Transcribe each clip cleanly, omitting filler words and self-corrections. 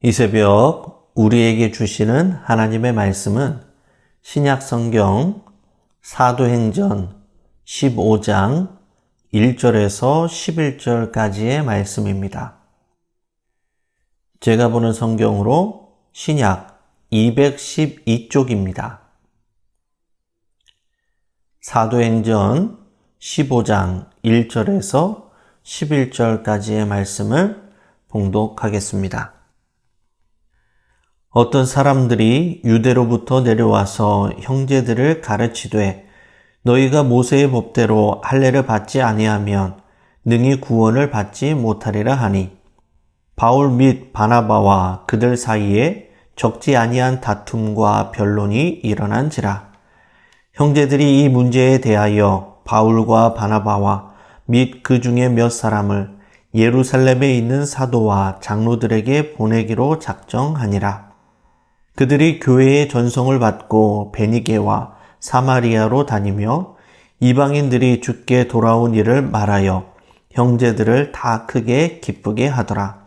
이 새벽 우리에게 주시는 하나님의 말씀은 신약성경 사도행전 15장 1절에서 11절까지의 말씀입니다. 제가 보는 성경으로 신약 212쪽입니다. 사도행전 15장 1절에서 11절까지의 말씀을 봉독하겠습니다. 어떤 사람들이 유대로부터 내려와서 형제들을 가르치되 너희가 모세의 법대로 할례를 받지 아니하면 능히 구원을 받지 못하리라 하니 바울 및 바나바와 그들 사이에 적지 아니한 다툼과 변론이 일어난지라. 형제들이 이 문제에 대하여 바울과 바나바와 및 그 중에 몇 사람을 예루살렘에 있는 사도와 장로들에게 보내기로 작정하니라. 그들이 교회의 전성을 받고 베니게와 사마리아로 다니며 이방인들이 주께 돌아온 일을 말하여 형제들을 다 크게 기쁘게 하더라.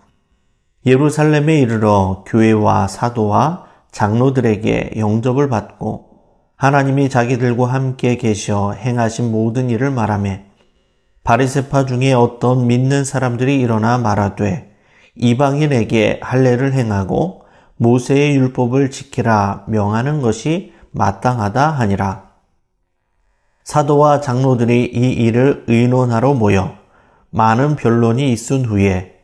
예루살렘에 이르러 교회와 사도와 장로들에게 영접을 받고 하나님이 자기들과 함께 계셔 행하신 모든 일을 말하며 바리새파 중에 어떤 믿는 사람들이 일어나 말하되 이방인에게 할례를 행하고 모세의 율법을 지키라 명하는 것이 마땅하다 하니라. 사도와 장로들이 이 일을 의논하러 모여 많은 변론이 있은 후에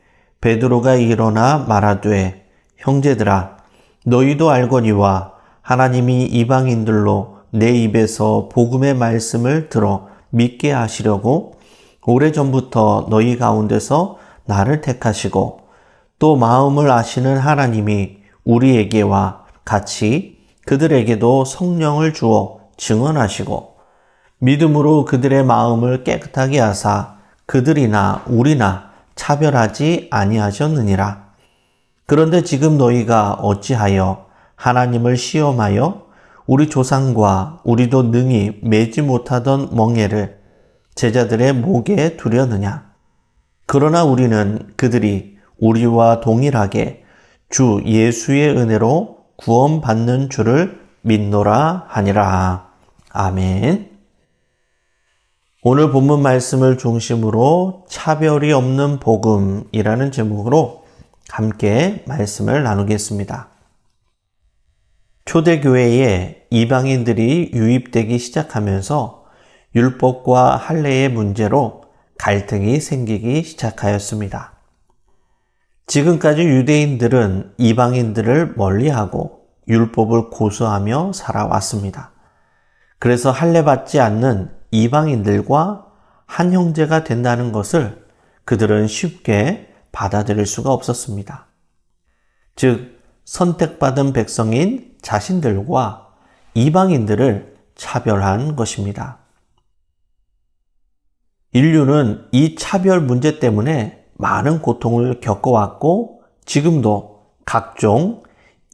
베드로가 일어나 말하되 형제들아 너희도 알거니와 하나님이 이방인들로 내 입에서 복음의 말씀을 들어 믿게 하시려고 오래전부터 너희 가운데서 나를 택하시고 또 마음을 아시는 하나님이 우리에게와 같이 그들에게도 성령을 주어 증언하시고 믿음으로 그들의 마음을 깨끗하게 하사 그들이나 우리나 차별하지 아니하셨느니라. 그런데 지금 너희가 어찌하여 하나님을 시험하여 우리 조상과 우리도 능히 매지 못하던 멍에를 제자들의 목에 두려느냐. 그러나 우리는 그들이 우리와 동일하게 주 예수의 은혜로 구원받는 줄을 믿노라 하니라. 아멘. 오늘 본문 말씀을 중심으로 차별이 없는 복음이라는 제목으로 함께 말씀을 나누겠습니다. 초대교회에 이방인들이 유입되기 시작하면서 율법과 할례의 문제로 갈등이 생기기 시작하였습니다. 지금까지 유대인들은 이방인들을 멀리하고 율법을 고수하며 살아왔습니다. 그래서 할례 받지 않는 이방인들과 한 형제가 된다는 것을 그들은 쉽게 받아들일 수가 없었습니다. 즉, 선택받은 백성인 자신들과 이방인들을 차별한 것입니다. 인류는 이 차별 문제 때문에 많은 고통을 겪어왔고 지금도 각종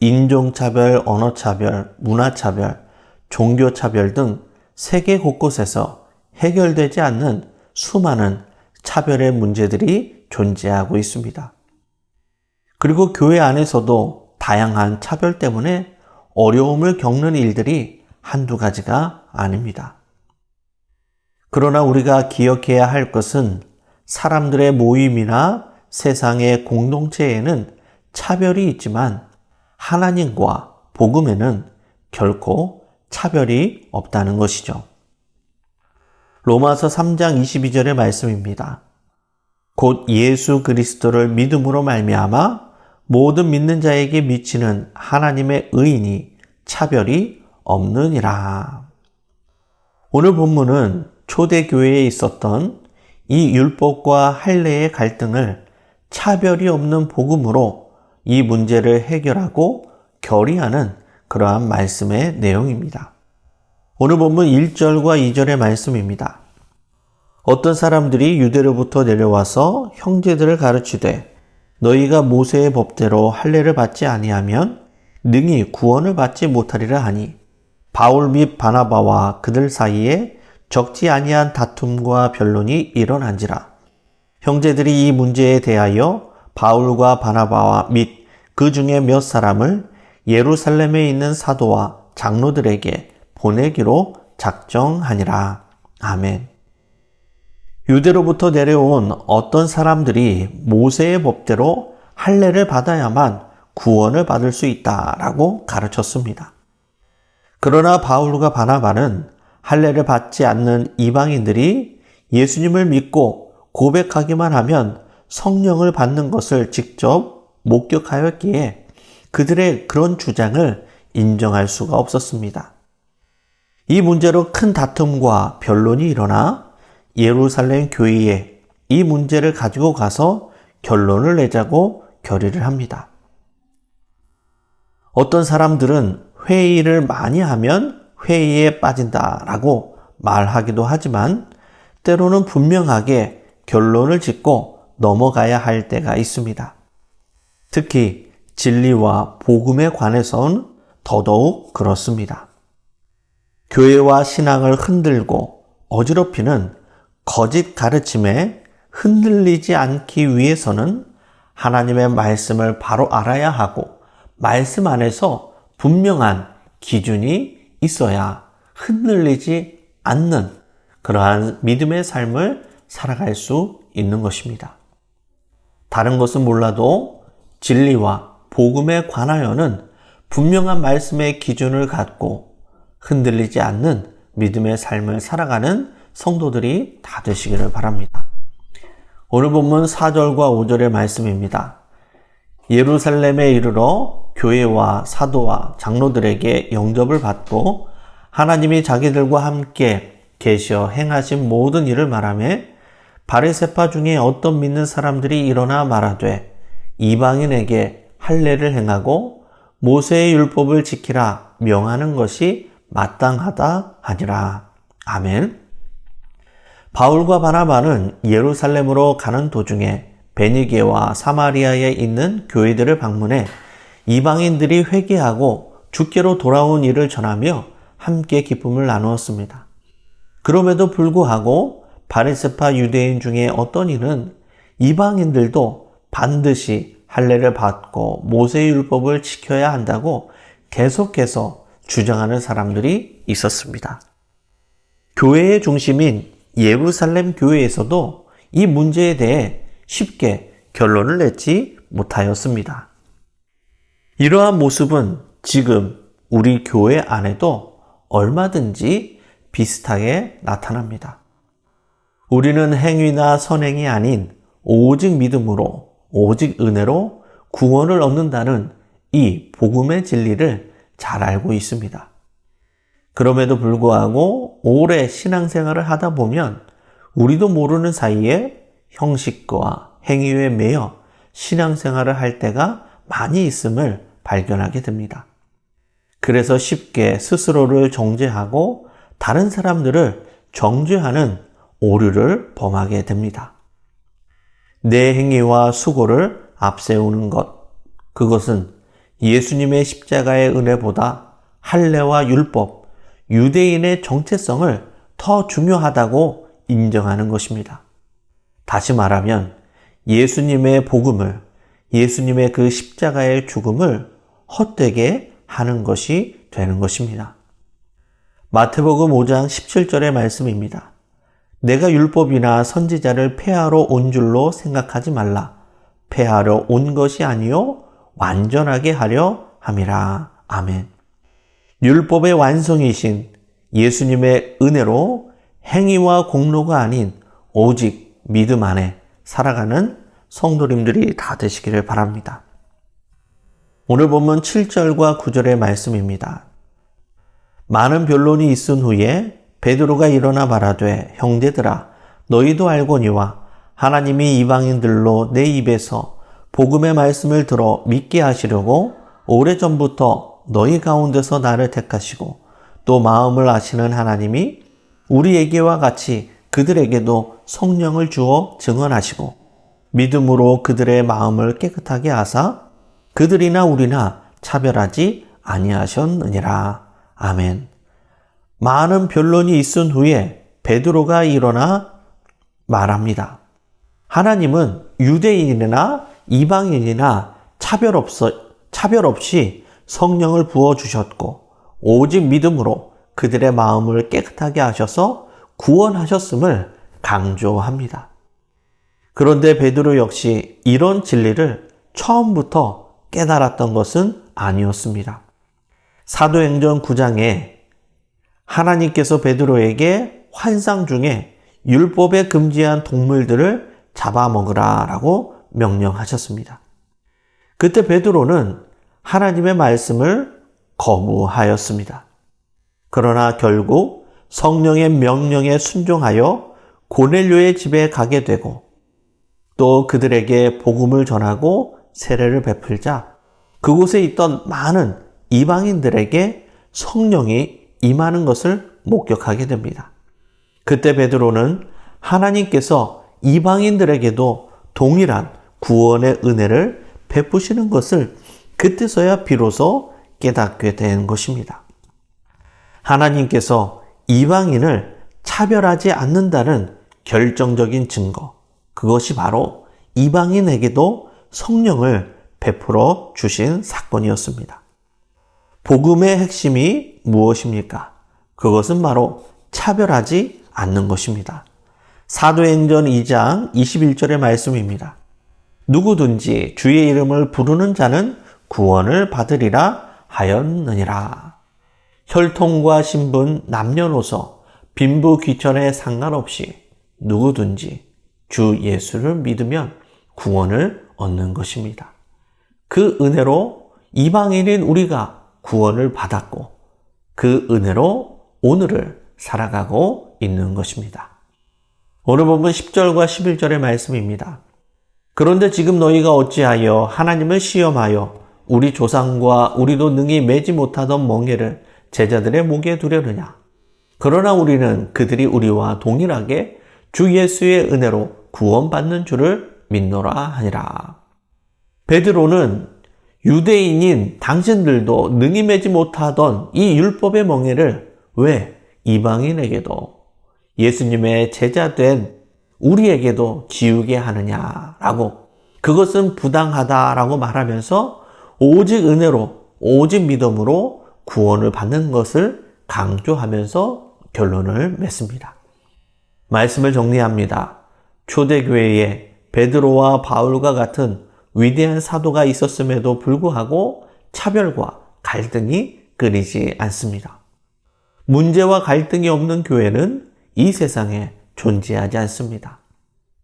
인종차별, 언어차별, 문화차별, 종교차별 등 세계 곳곳에서 해결되지 않는 수많은 차별의 문제들이 존재하고 있습니다. 그리고 교회 안에서도 다양한 차별 때문에 어려움을 겪는 일들이 한두 가지가 아닙니다. 그러나 우리가 기억해야 할 것은 사람들의 모임이나 세상의 공동체에는 차별이 있지만 하나님과 복음에는 결코 차별이 없다는 것이죠. 로마서 3장 22절의 말씀입니다. 곧 예수 그리스도를 믿음으로 말미암아 모든 믿는 자에게 미치는 하나님의 의인이 차별이 없느니라. 오늘 본문은 초대교회에 있었던 이 율법과 할례의 갈등을 차별이 없는 복음으로 이 문제를 해결하고 결의하는 그러한 말씀의 내용입니다. 오늘 본문 1절과 2절의 말씀입니다. 어떤 사람들이 유대로부터 내려와서 형제들을 가르치되 너희가 모세의 법대로 할례를 받지 아니하면 능히 구원을 받지 못하리라 하니 바울 및 바나바와 그들 사이에 적지 아니한 다툼과 변론이 일어난지라. 형제들이 이 문제에 대하여 바울과 바나바와 및 그 중에 몇 사람을 예루살렘에 있는 사도와 장로들에게 보내기로 작정하니라. 아멘. 유대로부터 내려온 어떤 사람들이 모세의 법대로 할례를 받아야만 구원을 받을 수 있다라고 가르쳤습니다. 그러나 바울과 바나바는 할례를 받지 않는 이방인들이 예수님을 믿고 고백하기만 하면 성령을 받는 것을 직접 목격하였기에 그들의 그런 주장을 인정할 수가 없었습니다. 이 문제로 큰 다툼과 변론이 일어나 예루살렘 교회에 이 문제를 가지고 가서 결론을 내자고 결의를 합니다. 어떤 사람들은 회의를 많이 하면 회의에 빠진다라고 말하기도 하지만 때로는 분명하게 결론을 짓고 넘어가야 할 때가 있습니다. 특히 진리와 복음에 관해서는 더더욱 그렇습니다. 교회와 신앙을 흔들고 어지럽히는 거짓 가르침에 흔들리지 않기 위해서는 하나님의 말씀을 바로 알아야 하고 말씀 안에서 분명한 기준이 있어야 흔들리지 않는 그러한 믿음의 삶을 살아갈 수 있는 것입니다. 다른 것은 몰라도 진리와 복음에 관하여는 분명한 말씀의 기준을 갖고 흔들리지 않는 믿음의 삶을 살아가는 성도들이 다 되시기를 바랍니다. 오늘 본문 4절과 5절의 말씀입니다. 예루살렘에 이르러 교회와 사도와 장로들에게 영접을 받고 하나님이 자기들과 함께 계시어 행하신 모든 일을 말하며 바리새파 중에 어떤 믿는 사람들이 일어나 말하되 이방인에게 할례를 행하고 모세의 율법을 지키라 명하는 것이 마땅하다 하니라. 아멘. 바울과 바나바는 예루살렘으로 가는 도중에 베니게와 사마리아에 있는 교회들을 방문해 이방인들이 회개하고 주께로 돌아온 일을 전하며 함께 기쁨을 나누었습니다. 그럼에도 불구하고 바리새파 유대인 중에 어떤 이는 이방인들도 반드시 할례를 받고 모세의 율법을 지켜야 한다고 계속해서 주장하는 사람들이 있었습니다. 교회의 중심인 예루살렘 교회에서도 이 문제에 대해 쉽게 결론을 내지 못하였습니다. 이러한 모습은 지금 우리 교회 안에도 얼마든지 비슷하게 나타납니다. 우리는 행위나 선행이 아닌 오직 믿음으로, 오직 은혜로 구원을 얻는다는 이 복음의 진리를 잘 알고 있습니다. 그럼에도 불구하고 오래 신앙생활을 하다 보면 우리도 모르는 사이에 형식과 행위에 매여 신앙생활을 할 때가 많이 있음을 발견하게 됩니다. 그래서 쉽게 스스로를 정죄하고 다른 사람들을 정죄하는 오류를 범하게 됩니다. 내 행위와 수고를 앞세우는 것, 그것은 예수님의 십자가의 은혜보다 할례와 율법, 유대인의 정체성을 더 중요하다고 인정하는 것입니다. 다시 말하면 예수님의 복음을, 예수님의 그 십자가의 죽음을 헛되게 하는 것이 되는 것입니다. 마태복음 5장 17절의 말씀입니다. 내가 율법이나 선지자를 폐하러 온 줄로 생각하지 말라. 폐하러 온 것이 아니요 완전하게 하려 함이라. 아멘. 율법의 완성이신 예수님의 은혜로 행위와 공로가 아닌 오직 믿음 안에 살아가는 성도님들이 다 되시기를 바랍니다. 오늘 본문 7절과 9절의 말씀입니다. 많은 변론이 있은 후에 베드로가 일어나 말하되 형제들아 너희도 알거니와 하나님이 이방인들로 내 입에서 복음의 말씀을 들어 믿게 하시려고 오래전부터 너희 가운데서 나를 택하시고 또 마음을 아시는 하나님이 우리에게와 같이 그들에게도 성령을 주어 증언하시고 믿음으로 그들의 마음을 깨끗하게 하사 그들이나 우리나 차별하지 아니하셨느니라. 아멘. 많은 변론이 있은 후에 베드로가 일어나 말합니다. 하나님은 유대인이나 이방인이나 차별 없어 차별 없이 성령을 부어주셨고 오직 믿음으로 그들의 마음을 깨끗하게 하셔서 구원하셨음을 강조합니다. 그런데 베드로 역시 이런 진리를 처음부터 깨달았던 것은 아니었습니다. 사도행전 9장에 하나님께서 베드로에게 환상 중에 율법에 금지한 동물들을 잡아먹으라라고 명령하셨습니다. 그때 베드로는 하나님의 말씀을 거부하였습니다. 그러나 결국 성령의 명령에 순종하여 고넬료의 집에 가게 되고 또 그들에게 복음을 전하고 세례를 베풀자 그곳에 있던 많은 이방인들에게 성령이 임하는 것을 목격하게 됩니다. 그때 베드로는 하나님께서 이방인들에게도 동일한 구원의 은혜를 베푸시는 것을 그때서야 비로소 깨닫게 된 것입니다. 하나님께서 이방인을 차별하지 않는다는 결정적인 증거, 그것이 바로 이방인에게도 성령을 베풀어 주신 사건이었습니다. 복음의 핵심이 무엇입니까? 그것은 바로 차별하지 않는 것입니다. 사도행전 2장 21절의 말씀입니다. 누구든지 주의 이름을 부르는 자는 구원을 받으리라 하였느니라. 혈통과 신분, 남녀노소, 빈부 귀천에 상관없이 누구든지 주 예수를 믿으면 구원을 얻는 것입니다. 그 은혜로 이방인인 우리가 구원을 받았고 그 은혜로 오늘을 살아가고 있는 것입니다. 오늘 본문 10절과 11절의 말씀입니다. 그런데 지금 너희가 어찌하여 하나님을 시험하여 우리 조상과 우리도 능히 매지 못하던 멍에를 제자들의 목에 두려느냐. 그러나 우리는 그들이 우리와 동일하게 주 예수의 은혜로 구원받는 줄을 믿노라 하니라. 베드로는 유대인인 당신들도 능히 매지 못하던 이 율법의 멍에를 왜 이방인에게도 예수님의 제자된 우리에게도 지우게 하느냐라고, 그것은 부당하다라고 말하면서 오직 은혜로 오직 믿음으로 구원을 받는 것을 강조하면서 결론을 맺습니다. 말씀을 정리합니다. 초대교회에 베드로와 바울과 같은 위대한 사도가 있었음에도 불구하고 차별과 갈등이 끊이지 않습니다. 문제와 갈등이 없는 교회는 이 세상에 존재하지 않습니다.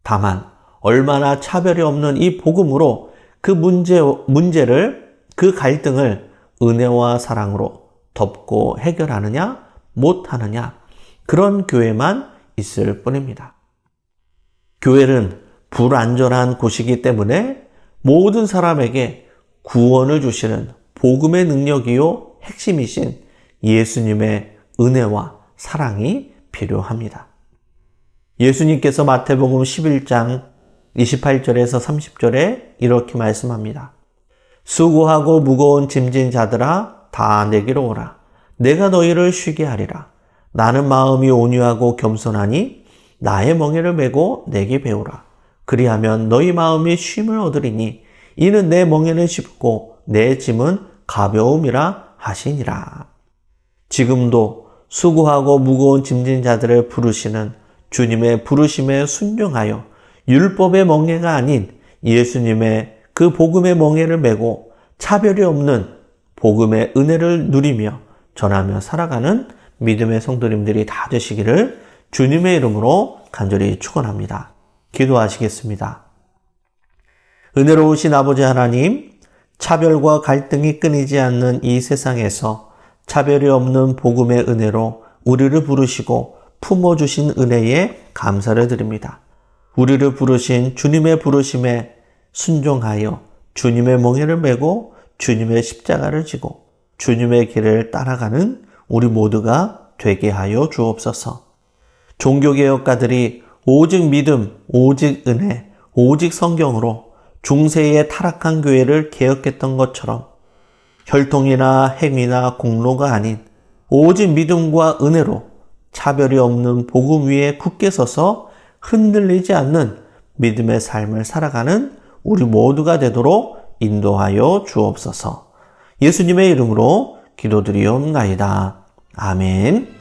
다만 얼마나 차별이 없는 이 복음으로 그 문제를, 그 갈등을 은혜와 사랑으로 덮고 해결하느냐 못하느냐, 그런 교회만 있을 뿐입니다. 교회는 불완전한 곳이기 때문에 모든 사람에게 구원을 주시는 복음의 능력이요 핵심이신 예수님의 은혜와 사랑이 필요합니다. 예수님께서 마태복음 11장 28절에서 30절에 이렇게 말씀합니다. 수고하고 무거운 짐진 자들아 다 내게로 오라. 내가 너희를 쉬게 하리라. 나는 마음이 온유하고 겸손하니 나의 멍에를 메고 내게 배우라. 그리하면 너희 마음이 쉼을 얻으리니 이는 내 멍에는 쉽고 내 짐은 가벼움이라 하시니라. 지금도 수고하고 무거운 짐진 자들을 부르시는 주님의 부르심에 순종하여 율법의 멍에가 아닌 예수님의 그 복음의 멍에를 메고 차별이 없는 복음의 은혜를 누리며 전하며 살아가는 믿음의 성도님들이 다 되시기를 주님의 이름으로 간절히 축원합니다. 기도하시겠습니다. 은혜로우신 아버지 하나님, 차별과 갈등이 끊이지 않는 이 세상에서 차별이 없는 복음의 은혜로 우리를 부르시고 품어주신 은혜에 감사를 드립니다. 우리를 부르신 주님의 부르심에 순종하여 주님의 멍에를 메고 주님의 십자가를 지고 주님의 길을 따라가는 우리 모두가 되게 하여 주옵소서. 종교개혁가들이 오직 믿음, 오직 은혜, 오직 성경으로 중세의 타락한 교회를 개혁했던 것처럼 혈통이나 행위나 공로가 아닌 오직 믿음과 은혜로 차별이 없는 복음 위에 굳게 서서 흔들리지 않는 믿음의 삶을 살아가는 우리 모두가 되도록 인도하여 주옵소서. 예수님의 이름으로 기도드리옵나이다. 아멘.